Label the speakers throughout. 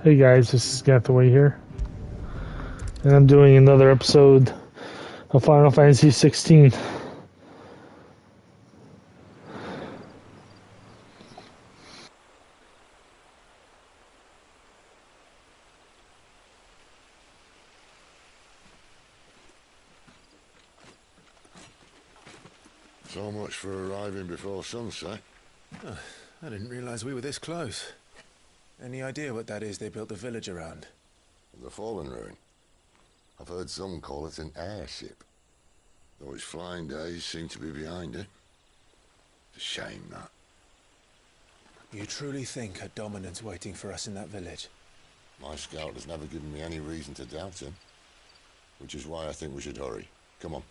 Speaker 1: Hey guys, this is Gathaway here, and I'm doing another episode of Final Fantasy XVI.
Speaker 2: So much for arriving before sunset.
Speaker 3: Oh, I didn't realize we were this close. Any idea what that is they built the village around?
Speaker 2: The fallen ruin. I've heard some call it an airship. Though its flying days seem to be behind it. It's a shame, that.
Speaker 3: You truly think a dominant's waiting for us in that village?
Speaker 2: My scout has never given me any reason to doubt him. Which is why I think we should hurry. Come on.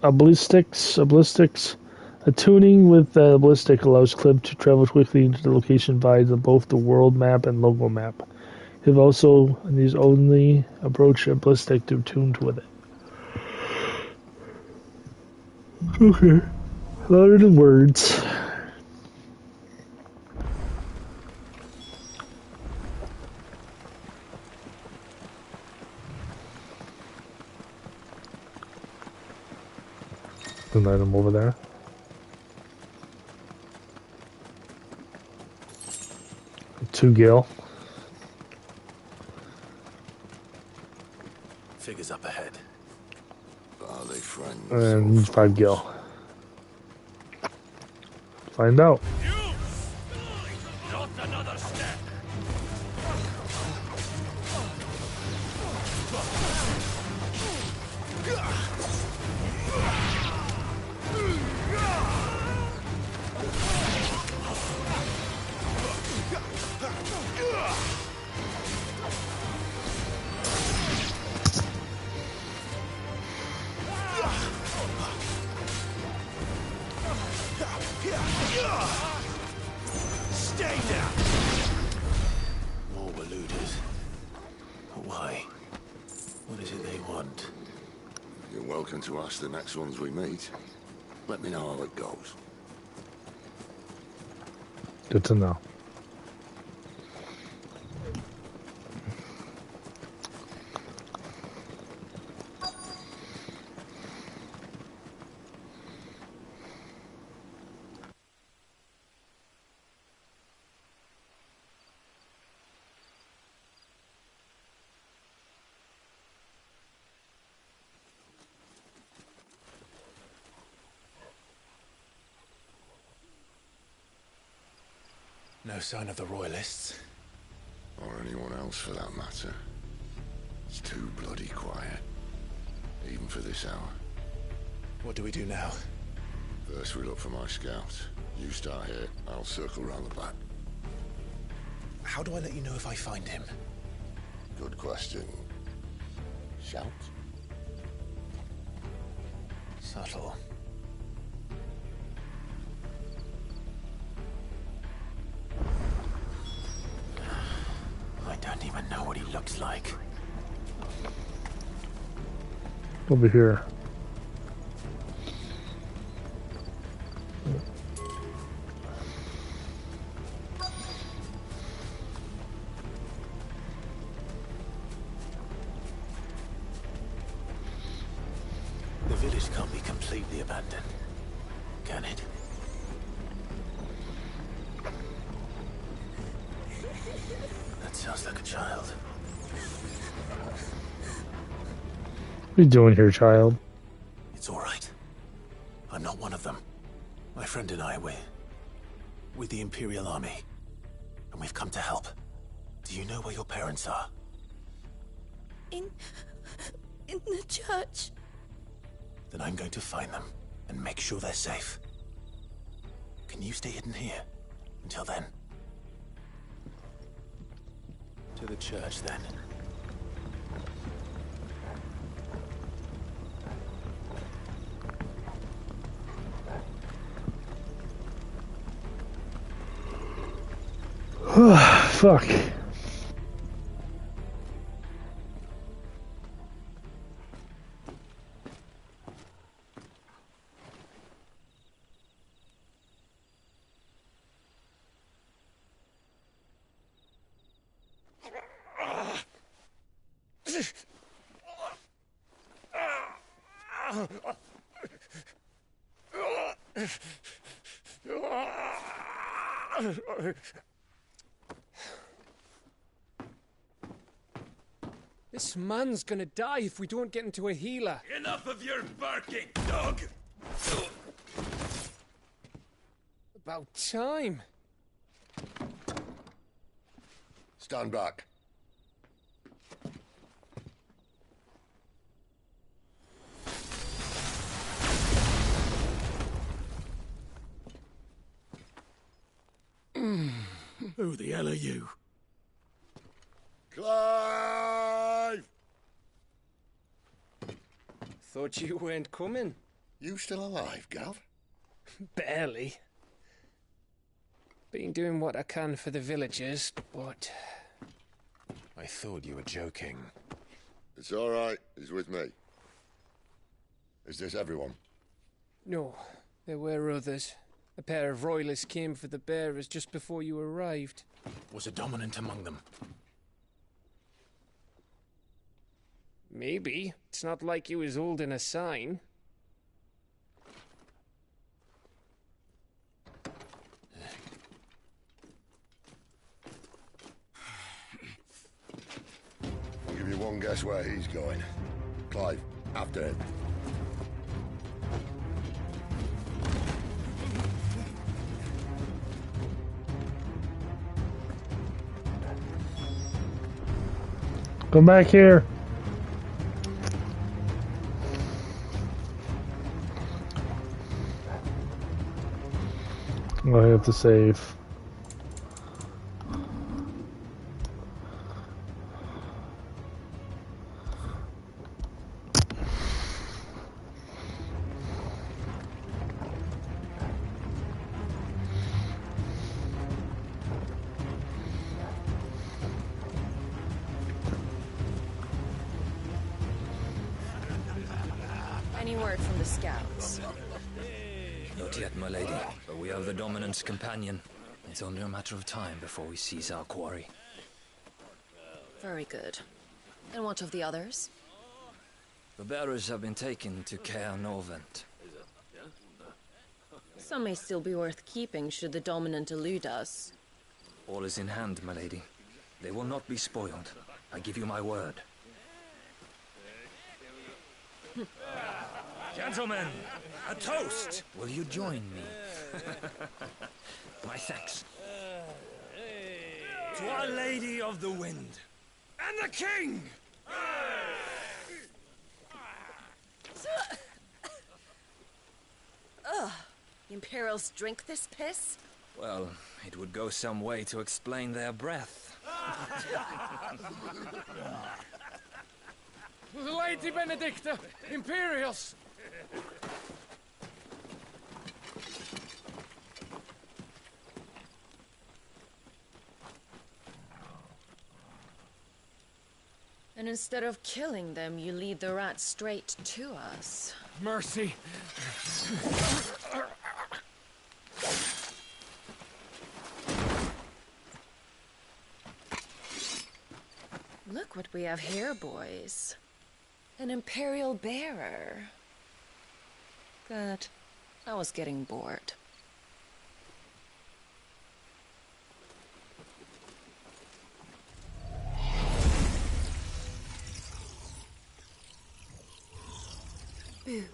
Speaker 1: Ballistics. A tuning with the ballistic allows Clip to travel quickly to the location via both the world map and local map. Clip also needs only approach a ballistic to tune with it. Okay. Louder than words. An item over there. Two Gil.
Speaker 3: Figures up ahead.
Speaker 2: Are they friends?
Speaker 1: And 5 Gil. Find out.
Speaker 4: Not another step. Stay down.
Speaker 3: More were looters. But why? What is it they want?
Speaker 2: You're welcome to ask the next ones we meet. Let me know how it goes.
Speaker 1: Good to know.
Speaker 3: No sign of the royalists.
Speaker 2: Or anyone else for that matter. It's too bloody quiet. Even for this hour.
Speaker 3: What do we do now?
Speaker 2: First we look for my scout. You start here, I'll circle round the back.
Speaker 3: How do I let you know if I find him?
Speaker 2: Good question. Shout?
Speaker 3: Subtle. I don't even know what he looks like.
Speaker 1: Over here.
Speaker 3: The village can't be completely abandoned, can it? That sounds like a child.
Speaker 1: What are you doing here, child?
Speaker 3: It's all right. I'm not one of them. My friend and I, we're with the Imperial Army. And we've come to help. Do you know where your parents are?
Speaker 5: In the church.
Speaker 3: Then I'm going to find them and make sure they're safe. Can you stay hidden here until then? To the church, then.
Speaker 1: Fuck.
Speaker 6: This man's gonna die if we don't get into a healer.
Speaker 4: Enough of your barking, dog!
Speaker 6: About time.
Speaker 2: Stand back.
Speaker 4: Who the hell are you?
Speaker 2: Clive!
Speaker 6: Thought you weren't coming.
Speaker 2: You still alive, Gav?
Speaker 6: Barely. Been doing what I can for the villagers, but...
Speaker 3: I thought you were joking.
Speaker 2: It's all right. He's with me. Is this everyone?
Speaker 6: No, there were others. A pair of royalists came for the bearers just before you arrived.
Speaker 3: Was a dominant among them?
Speaker 6: Maybe. It's not like he was holding a sign.
Speaker 2: I'll give you one guess where he's going. Clive, after him.
Speaker 1: Come back here. I have to save.
Speaker 7: Any word from the scouts?
Speaker 8: Not yet, my lady, but we have the dominant's companion. It's only a matter of time before we seize our quarry.
Speaker 7: Very good. And what of the others?
Speaker 8: The bearers have been taken to Caer Novent.
Speaker 7: Some may still be worth keeping should the dominant elude us.
Speaker 8: All is in hand, my lady. They will not be spoiled. I give you my word.
Speaker 3: Gentlemen, a toast!
Speaker 8: Will you join me? My thanks.
Speaker 3: To Our Lady of the Wind. And the King!
Speaker 7: Ugh. The Imperials drink this piss?
Speaker 8: Well, it would go some way to explain their breath.
Speaker 6: Lady Benedicta! Imperials!
Speaker 7: And instead of killing them, you lead the rats straight to us.
Speaker 6: Mercy!
Speaker 7: Look what we have here, boys. An Imperial bearer. Good. I was getting bored. Boo.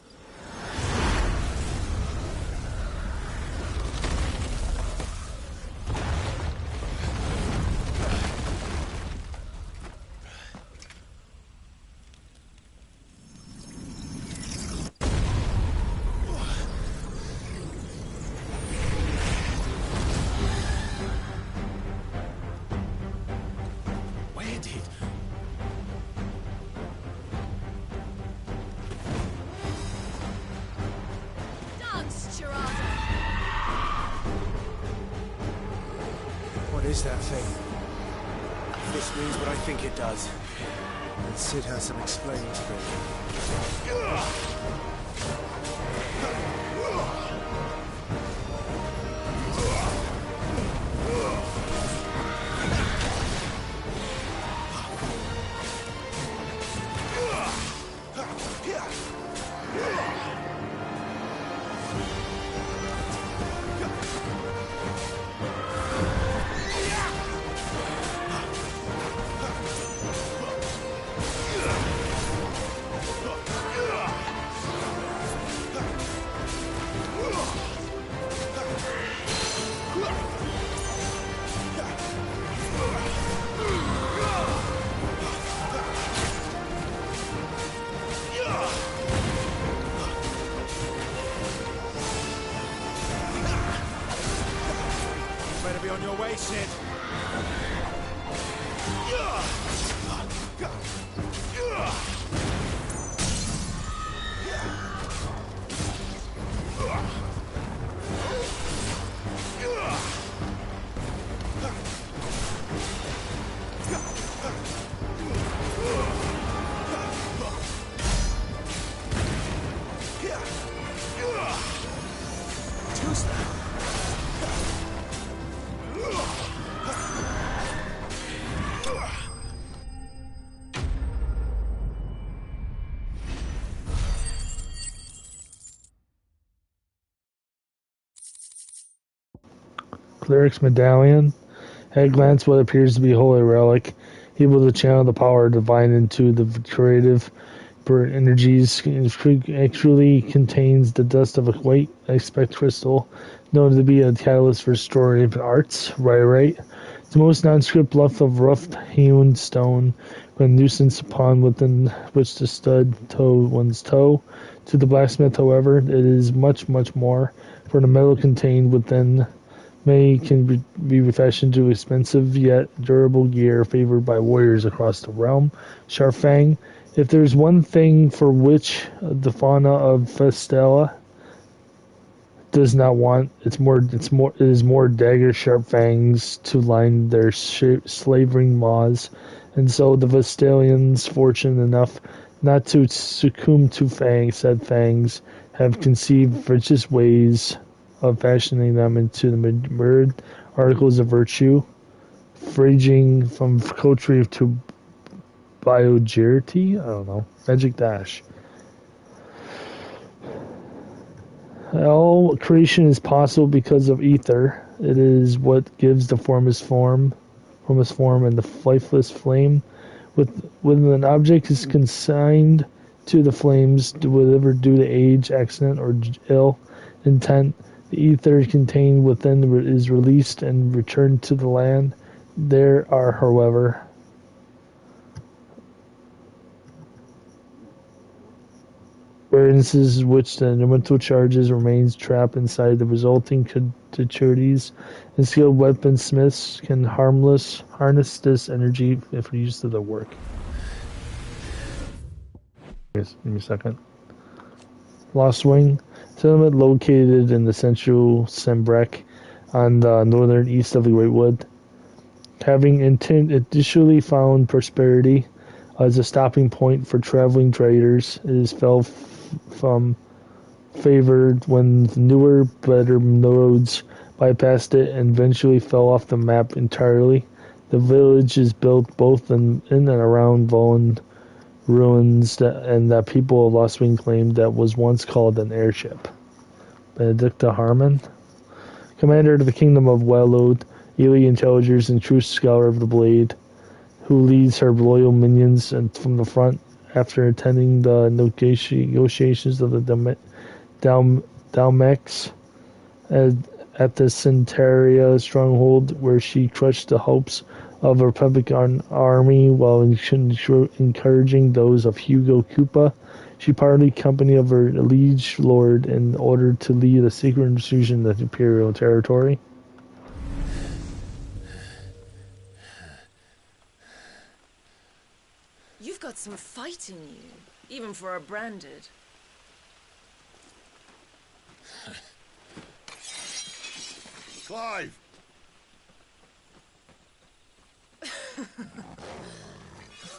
Speaker 3: What is that thing? If this means what I think it does, then Sid has some explaining to do. Face it! Who's that?
Speaker 1: Cleric's medallion. At a glance, what appears to be a holy relic, able to channel the power of divine into the creative energies. It actually contains the dust of a white expect crystal, known to be a catalyst for restorative arts. Right. The most nondescript bluff of rough-hewn stone, with a nuisance upon within which to stud one's toe. To the blacksmith, however, it is much, much more, for the metal contained within can be refashioned to expensive yet durable gear favored by warriors across the realm. Sharfang, if there's one thing for which the fauna of Festella does not want, it is more dagger sharp fangs to line their slavering maws, and so the Vestalians, fortunate enough not to succumb to said fangs, have conceived vicious ways of fashioning them into the mirrored articles of virtue, ranging from coterie to biogerity. I don't know. Magic Dash. All creation is possible because of ether. It is what gives the formless form, and the lifeless flame. When an object is consigned to the flames, whatever due to age, accident, or ill intent, the ether contained within is released and returned to the land. There are, however, instances in which the elemental charges remains trapped inside the resulting caturities, and skilled weaponsmiths can harness this energy if used to their work. Give me a second. Lost Wing, settlement located in the central Sembrek on the northern east of the Great Wood. Having initially found prosperity as a stopping point for traveling traders, it is fell from favored when newer, better roads bypassed it and eventually fell off the map entirely. The village is built both in and around Volin ruins and that people of Lost Wing claimed that was once called an airship. Benedicta Harmon, commander of the Kingdom of Wellode, alien intelligence and true scholar of the Blade, who leads her loyal minions and from the front after attending the negotiations of the Dalmex at the Centaria stronghold, where she crushed the hopes of a Republican army while encouraging those of Hugo Koopa. She parted company of her liege lord in order to lead a secret intrusion into Imperial territory.
Speaker 7: You've got some fight in you, even for a branded.
Speaker 2: Clive!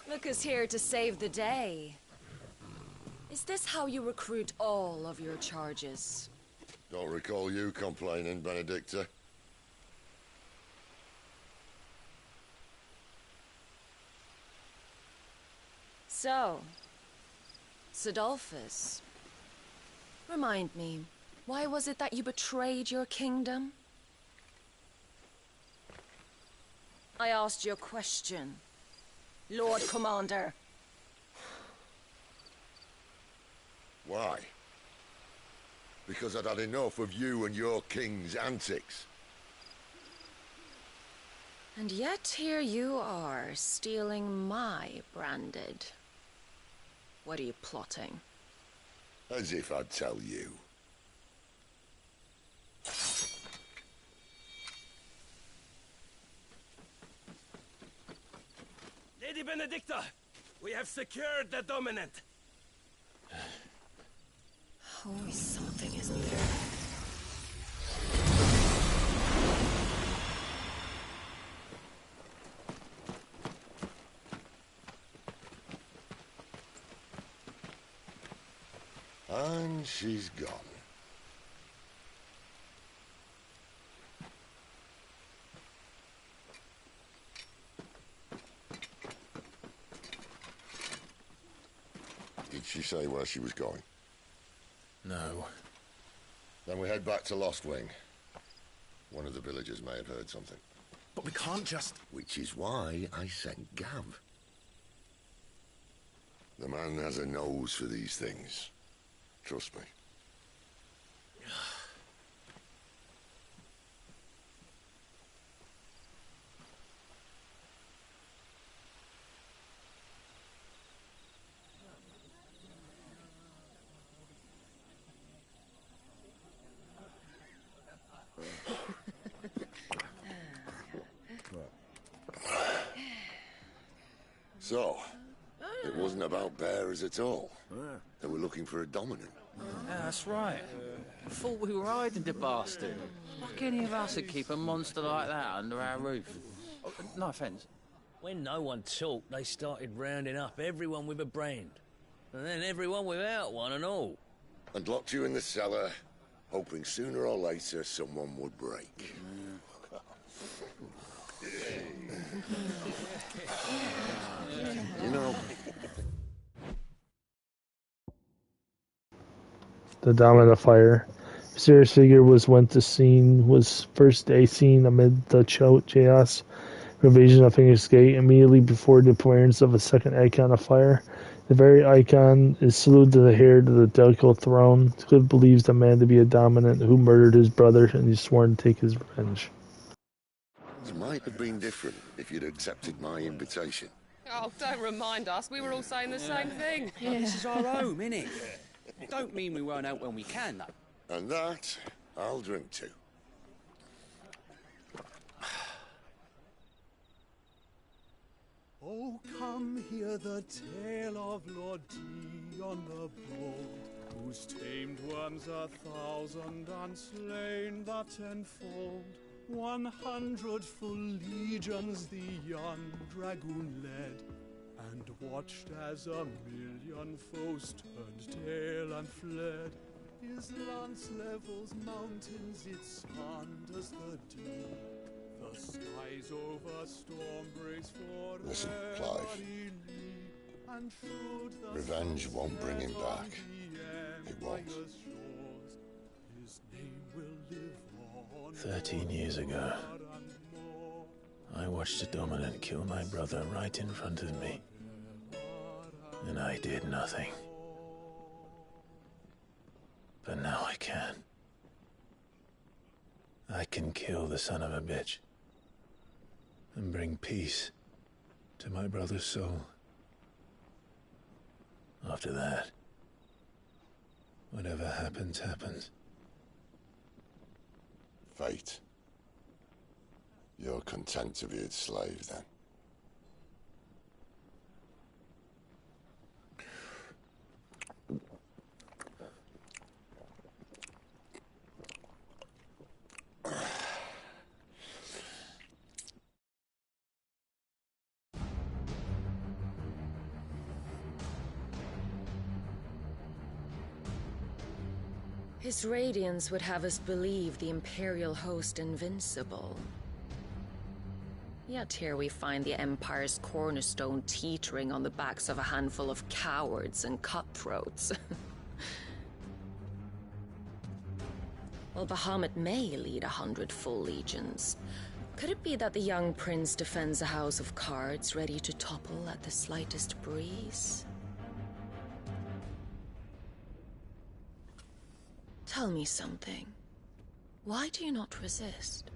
Speaker 7: Look who's here to save the day. Is this how you recruit all of your charges?
Speaker 2: Don't recall you complaining, Benedicta.
Speaker 7: So, Sidolphus, remind me, why was it that you betrayed your kingdom? I asked you a question, Lord Commander.
Speaker 2: Why? Because I'd had enough of you and your king's antics.
Speaker 7: And yet here you are, stealing my branded. What are you plotting?
Speaker 2: As if I'd tell you.
Speaker 4: Lady Benedicta, we have secured the dominant.
Speaker 5: Always something, isn't there?
Speaker 2: And she's gone. Did she say where she was going?
Speaker 3: No.
Speaker 2: Then we head back to Lost Wing. One of the villagers may have heard something.
Speaker 3: But we can't just...
Speaker 2: Which is why I sent Gav. The man has a nose for these things. Trust me. So, it wasn't about bearers at all. They were looking for a dominant.
Speaker 9: Yeah, that's right. I thought we were hiding the bastard. Like any of us would keep a monster like that under our roof. Oh, no offence.
Speaker 8: When no one talked, they started rounding up everyone with a brand. And then everyone without one and all.
Speaker 2: And locked you in the cellar, hoping sooner or later someone would break. You know...
Speaker 1: The dominant fire. Mysterious figure was went the scene was first day seen amid the chaos invasion of Phoenix Gate immediately before the appearance of a second icon of fire. The very icon is saluted to the heir to the Delco throne. Cliff believes the man to be a dominant who murdered his brother, and he's sworn to take his revenge.
Speaker 2: It might have been different if you'd accepted my invitation.
Speaker 10: Oh, don't remind us. We were all saying the same thing.
Speaker 9: Yeah. This is our home, innit? Don't mean we won't out when we can, though.
Speaker 2: And that, I'll drink to.
Speaker 11: Oh, come hear the tale of Lord Dion the Bold, whose tamed worms 1,000 and slain the tenfold. 100 full legions the young dragoon led, and watched as 1,000,000 foes turned tail and fled. His lance levels mountains, it sanders the deep. The skies over storm brace for
Speaker 2: Listen, Clive. Revenge won't bring him back. It won't.
Speaker 3: 13 years ago, I watched a dominant kill my brother right in front of me. And I did nothing. But now I can. I can kill the son of a bitch. And bring peace to my brother's soul. After that, whatever happens, happens.
Speaker 2: Fate. You're content to be its slave, then?
Speaker 7: His radiance would have us believe the Imperial host invincible. Yet here we find the Empire's cornerstone teetering on the backs of a handful of cowards and cutthroats. Well, Bahamut may lead 100 full legions. Could it be that the young prince defends a house of cards ready to topple at the slightest breeze? Tell me something. Why do you not resist?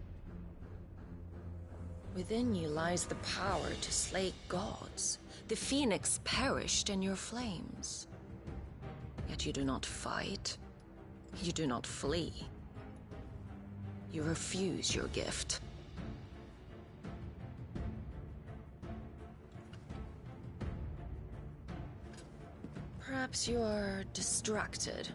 Speaker 7: Within you lies the power to slay gods. The phoenix perished in your flames. Yet you do not fight. You do not flee. You refuse your gift. Perhaps you are distracted.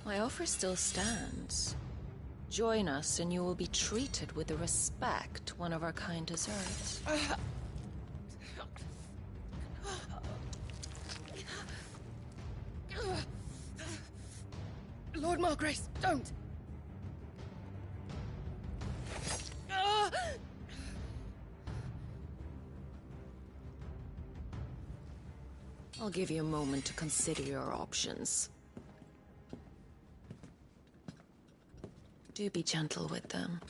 Speaker 7: My offer still stands. Join us and you will be treated with the respect one of our kind deserves.
Speaker 5: Lord Margrace, don't!
Speaker 7: I'll give you a moment to consider your options. Do be gentle with them.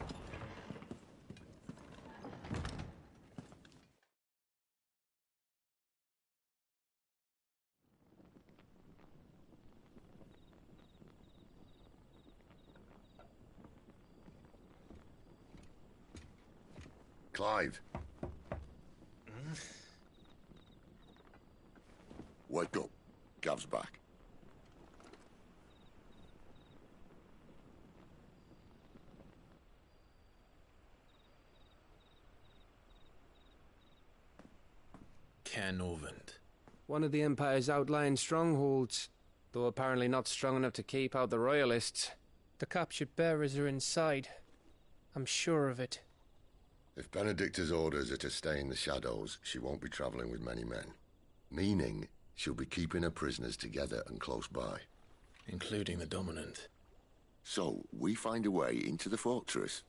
Speaker 2: Clive. Wake up. Gav's back.
Speaker 3: Cairnorvand.
Speaker 6: One of the Empire's outlying strongholds, though apparently not strong enough to keep out the Royalists. The captured bearers are inside. I'm sure of it.
Speaker 2: If Benedicta's orders are to stay in the shadows, she won't be traveling with many men. Meaning, she'll be keeping her prisoners together and close by.
Speaker 3: Including the Dominant.
Speaker 2: So, we find a way into the fortress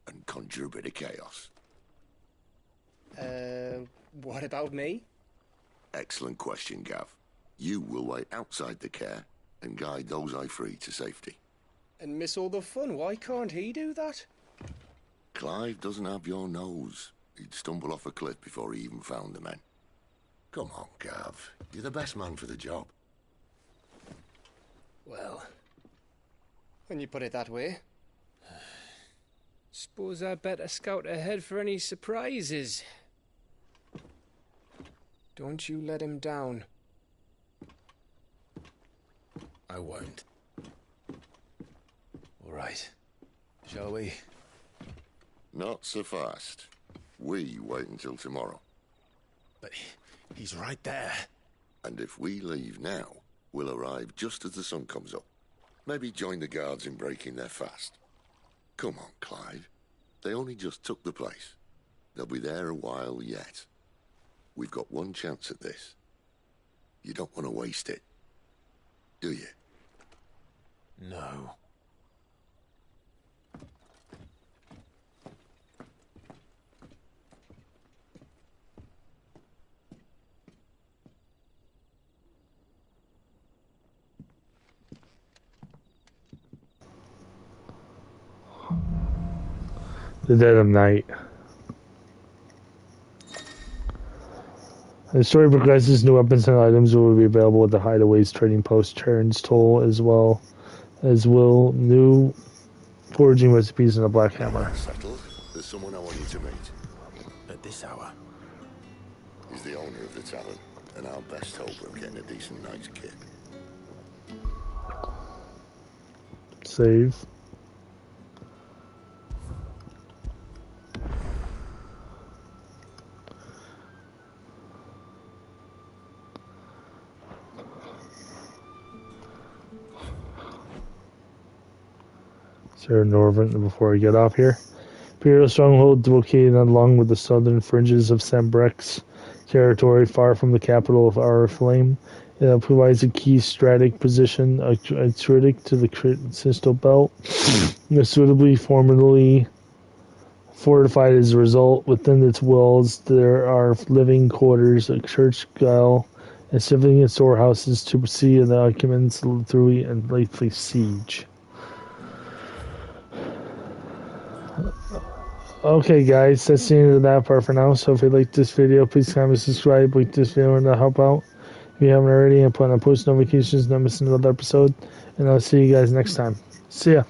Speaker 2: and conjure a bit of chaos.
Speaker 6: What about me?
Speaker 2: Excellent question, Gav. You will wait outside the care and guide those I free to safety.
Speaker 6: And miss all the fun. Why can't he do that?
Speaker 2: Clive doesn't have your nose. He'd stumble off a cliff before he even found the men. Come on, Gav. You're the best man for the job.
Speaker 6: Well, when you put it that way. Suppose I better scout ahead for any surprises. Don't you let him down.
Speaker 3: I won't. All right. Shall we?
Speaker 2: Not so fast. We wait until tomorrow.
Speaker 3: But he's right there.
Speaker 2: And if we leave now, we'll arrive just as the sun comes up. Maybe join the guards in breaking their fast. Come on, Clive. They only just took the place. They'll be there a while yet. We've got one chance at this. You don't want to waste it, do you?
Speaker 3: No.
Speaker 1: The dead of night. As the story progresses, new weapons and items will be available at the Hideaway's trading post Charon's Toll, as well as will new foraging recipes and a black hammer.
Speaker 2: Settled. There's someone I want you to meet.
Speaker 3: At this hour?
Speaker 2: He's the owner of the tavern, and our best hope of getting a decent night's kit.
Speaker 1: Save. Sarah Norvin before we get off here. Imperial stronghold located along with the southern fringes of Sambrex territory, far from the capital of our flame. It provides a key strategic position, critic to the Crystal Belt. Suitably formally fortified as a result. Within its walls, there are living quarters, a church guile, and civilian storehouses to see the occupants through a lengthy siege. Okay guys, that's the end of that part for now. So if you like this video, please comment, subscribe, like this video and help out. If you haven't already, and put on post notifications, not missing another episode. And I'll see you guys next time. See ya.